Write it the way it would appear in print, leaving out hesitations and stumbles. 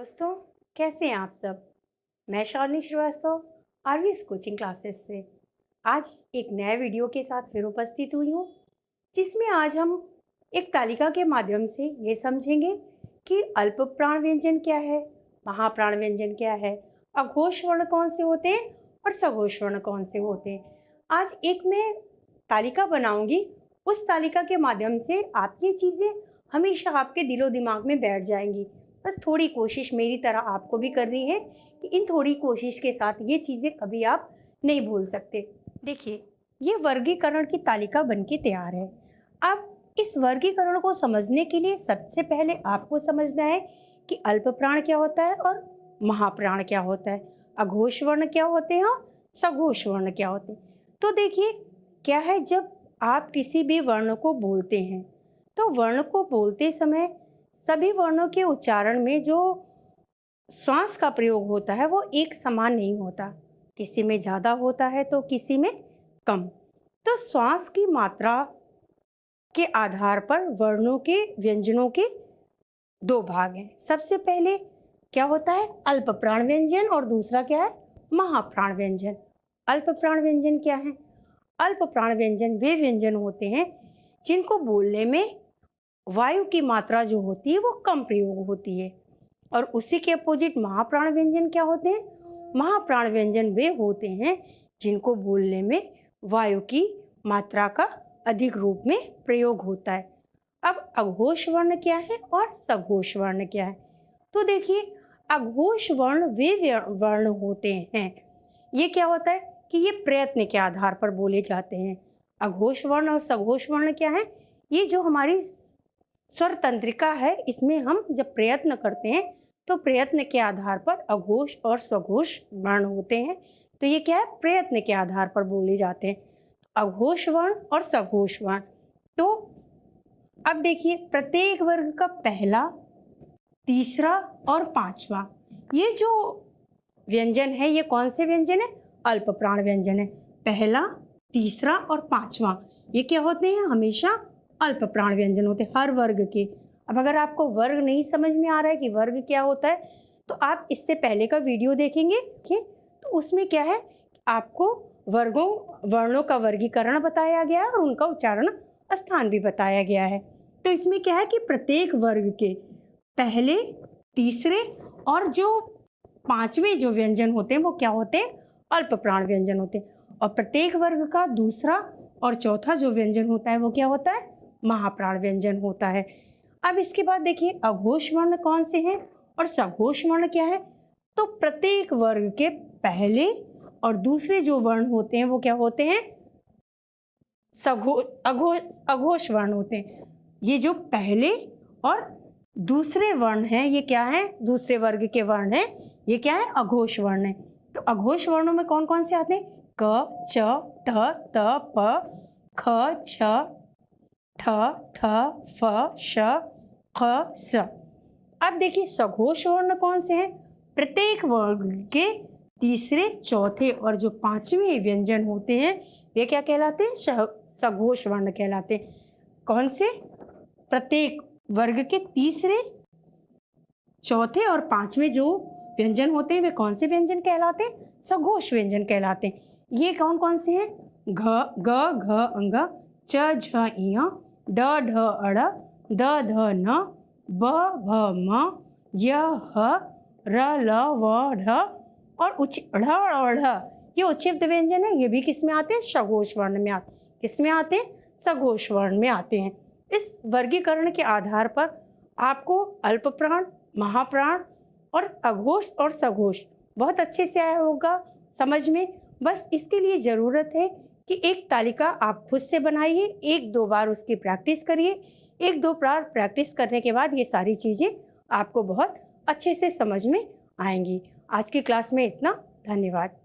दोस्तों, कैसे हैं आप सब। मैं Shalini Srivastava RVS coaching classes से आज एक नए वीडियो के साथ फिर उपस्थित हुई हूँ, जिसमें आज हम एक तालिका के माध्यम से ये समझेंगे कि अल्प प्राण व्यंजन क्या है, महाप्राण व्यंजन क्या है, अघोष वर्ण कौन से होते हैं और सघोष वर्ण कौन से होते हैं। आज एक मैं तालिका बनाऊंगी, उस तालिका के माध्यम से आपकी चीज़ें हमेशा आपके दिलो दिमाग में बैठ जाएंगी। बस थोड़ी कोशिश मेरी तरह आपको भी करनी है कि इन थोड़ी कोशिश के साथ ये चीज़ें कभी आप नहीं भूल सकते। देखिए, ये वर्गीकरण की तालिका बनके तैयार है। अब इस वर्गीकरण को समझने के लिए सबसे पहले आपको समझना है कि अल्प प्राण क्या होता है और महाप्राण क्या होता है, अघोष वर्ण क्या होते हैं और सघोष वर्ण क्या होते हैं। तो देखिए, क्या है, जब आप किसी भी वर्ण को बोलते हैं तो वर्ण को बोलते समय सभी वर्णों के उच्चारण में जो श्वास का प्रयोग होता है वो एक समान नहीं होता, किसी में ज़्यादा होता है तो किसी में कम। तो श्वास की मात्रा के आधार पर वर्णों के व्यंजनों के दो भाग हैं। सबसे पहले क्या होता है, अल्प प्राण व्यंजन, और दूसरा क्या है, महाप्राण व्यंजन। अल्प प्राण व्यंजन क्या है? अल्प प्राण व्यंजन वे व्यंजन होते हैं जिनको बोलने में वायु की मात्रा जो होती है वो कम प्रयोग होती है। और उसी के अपोजिट महाप्राण व्यंजन क्या होते हैं? महाप्राण व्यंजन वे होते हैं जिनको बोलने में वायु की मात्रा का अधिक रूप में प्रयोग होता है। अब अघोष वर्ण क्या है और सघोष वर्ण क्या है? तो देखिए, अघोष वर्ण वे वर्ण होते हैं, ये क्या होता है कि ये प्रयत्न के आधार पर बोले जाते हैं। अघोष वर्ण और सघोष वर्ण क्या है? ये जो हमारी स्वर तंत्रिका है, इसमें हम जब प्रयत्न करते हैं तो प्रयत्न के आधार पर अघोष और सघोष वर्ण होते हैं। तो ये क्या है, प्रयत्न के आधार पर बोले जाते हैं, अघोष वर्ण और सघोष वर्ण। तो अब देखिए, प्रत्येक वर्ग का पहला, तीसरा और पांचवा, ये जो व्यंजन है ये कौन से व्यंजन है? अल्प प्राण व्यंजन है। पहला, तीसरा और पांचवा ये क्या होते हैं? हमेशा अल्प प्राण व्यंजन होते हैं हर वर्ग के। अब अगर आपको वर्ग नहीं समझ में आ रहा है कि वर्ग क्या होता है, तो आप इससे पहले का वीडियो देखेंगे, तो उसमें क्या है, आपको वर्णों का वर्गीकरण बताया गया है और उनका उच्चारण स्थान भी बताया गया है। तो इसमें क्या है कि प्रत्येक वर्ग के पहले, तीसरे और जो पांचवें जो व्यंजन होते हैं वो क्या होते हैं? अल्प प्राण व्यंजन होते हैं। और प्रत्येक वर्ग का दूसरा और चौथा जो व्यंजन होता है वो क्या होता है? महाप्राण व्यंजन होता है। अब इसके बाद देखिए, अघोष वर्ण कौन से हैं और सघोष वर्ण क्या है? तो प्रत्येक वर्ग के पहले और दूसरे जो वर्ण होते हैं वो क्या होते हैं? अघोष वर्ण होते हैं। ये जो पहले और दूसरे वर्ण हैं ये क्या है? दूसरे वर्ग के वर्ण हैं, ये क्या है? अघोष वर्ण है। तो अघोष वर्णों में कौन कौन से आते हैं? क, च, ट, त, प, ख, छ, ठ, थ, फ, श, ख, स। अब देखिए, सघोष वर्ण कौन से हैं? प्रत्येक वर्ग के तीसरे, चौथे और जो पांचवें व्यंजन होते हैं वे क्या कहलाते हैं? सघोष वर्ण कहलाते हैं। कौन से? प्रत्येक वर्ग के तीसरे, चौथे और पांचवें जो व्यंजन होते हैं वे कौन से व्यंजन कहलाते हैं? सघोष व्यंजन कहलाते हैं। ये कौन कौन से हैं? घ, ग, घ, अंग, च, झ, इय, ड, ढ, अड़, द, ध, न, ब, भ, म, य, ह, र, ल, व, ढ और ढ और ढ, ये उच्चिष्ट व्यंजन है। ये भी किस में आते हैं? सघोष वर्ण में आते हैं। किस में आते हैं? सघोष वर्ण में आते हैं। इस वर्गीकरण के आधार पर आपको अल्प प्राण, महाप्राण और अघोष और सघोष बहुत अच्छे से आया होगा समझ में। बस इसके लिए ज़रूरत है कि एक तालिका आप खुद से बनाइए, एक दो बार उसकी प्रैक्टिस करिए। एक दो बार प्रैक्टिस करने के बाद ये सारी चीज़ें आपको बहुत अच्छे से समझ में आएंगी। आज की क्लास में इतना, धन्यवाद।